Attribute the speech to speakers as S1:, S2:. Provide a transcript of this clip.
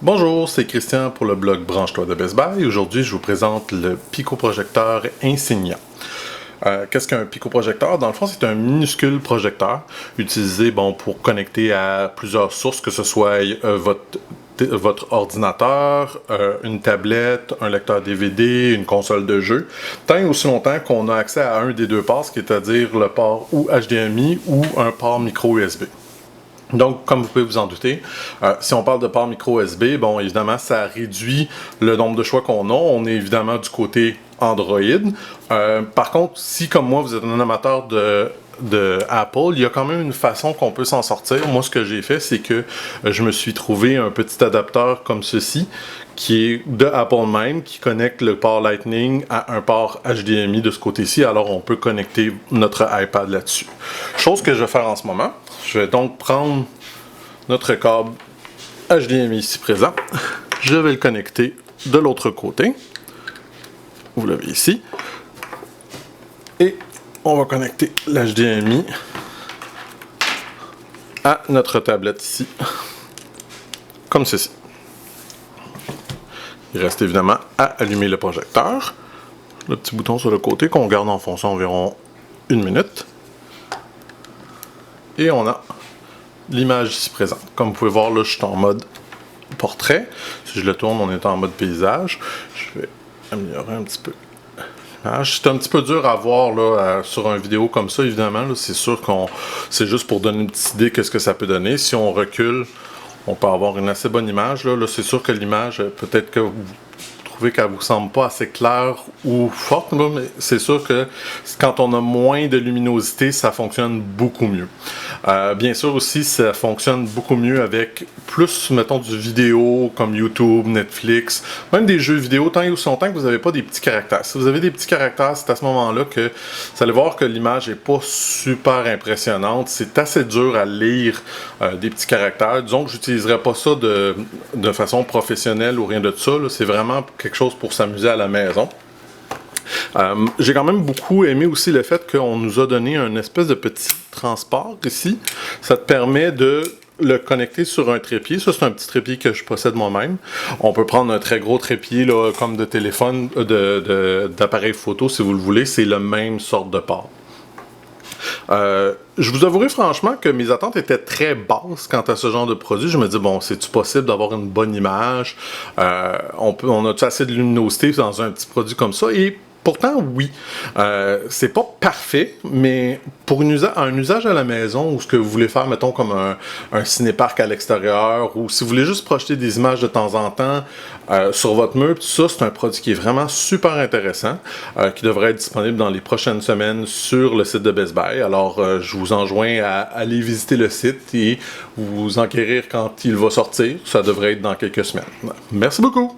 S1: Bonjour, c'est Christian pour le blog Branche-toi de Best Buy. Aujourd'hui, je vous présente le picoprojecteur Insignia. Qu'est-ce qu'un picoprojecteur? Dans le fond, c'est un minuscule projecteur utilisé pour connecter à plusieurs sources, que ce soit votre ordinateur, une tablette, un lecteur DVD, une console de jeu, tant et aussi longtemps qu'on a accès à un des deux ports, c'est-à-dire le port ou HDMI ou un port micro USB. Donc, comme vous pouvez vous en douter, si on parle de port micro USB, bon, évidemment, ça réduit le nombre de choix qu'on a. On est évidemment du côté Android. Par contre, si comme moi, vous êtes un amateur de Apple, il y a quand même une façon qu'on peut s'en sortir. Moi, ce que j'ai fait, c'est que je me suis trouvé un petit adapteur comme ceci, qui est de Apple même, qui connecte le port Lightning à un port HDMI de ce côté-ci. Alors, on peut connecter notre iPad là-dessus. Chose que je vais faire en ce moment. Je vais donc prendre notre câble HDMI ici présent. Je vais le connecter de l'autre côté. Vous l'avez ici. Et on va connecter l'HDMI à notre tablette ici. Comme ceci. Il reste évidemment à allumer le projecteur. Le petit bouton sur le côté qu'on garde en fonction environ 1 minute. Et on a l'image ici présente. Comme vous pouvez voir, là, je suis en mode portrait. Si je le tourne, on est en mode paysage. Je vais améliorer un petit peu l'image. C'est un petit peu dur à voir là, sur une vidéo comme ça, évidemment. C'est sûr c'est juste pour donner une petite idée de ce que ça peut donner. Si on recule, on peut avoir une assez bonne image. Là, c'est sûr que l'image, peut-être que vous trouvez qu'elle vous semble pas assez claire ou forte, là, mais c'est sûr que quand on a moins de luminosité, ça fonctionne beaucoup mieux. Bien sûr aussi, ça fonctionne beaucoup mieux avec plus, mettons, du vidéo comme YouTube, Netflix, même des jeux vidéo, tant et aussi longtemps que vous n'avez pas des petits caractères. Si vous avez des petits caractères, c'est à ce moment-là que vous allez voir que l'image n'est pas super impressionnante. C'est assez dur à lire des petits caractères. Disons que je n'utiliserai pas ça de façon professionnelle ou rien de ça. C'est vraiment quelque chose pour s'amuser à la maison. J'ai quand même beaucoup aimé aussi le fait qu'on nous a donné un espèce de petit transport ici. Ça te permet de le connecter sur un trépied. Ça, c'est un petit trépied que je possède moi-même. On peut prendre un très gros trépied là, comme de téléphone, d'appareil photo si vous le voulez. C'est le même sorte de port. Je vous avouerai franchement que mes attentes étaient très basses quant à ce genre de produit. Je me dis, bon, c'est-tu possible d'avoir une bonne image? On a-tu assez de luminosité dans un petit produit comme ça? Et pourtant, oui. C'est pas parfait, mais pour un usage à la maison ou ce que vous voulez faire, mettons, comme un cinéparc à l'extérieur ou si vous voulez juste projeter des images de temps en temps sur votre mur, tout ça, c'est un produit qui est vraiment super intéressant, qui devrait être disponible dans les prochaines semaines sur le site de Best Buy. Alors, je vous enjoins à aller visiter le site et vous enquérir quand il va sortir. Ça devrait être dans quelques semaines. Merci beaucoup!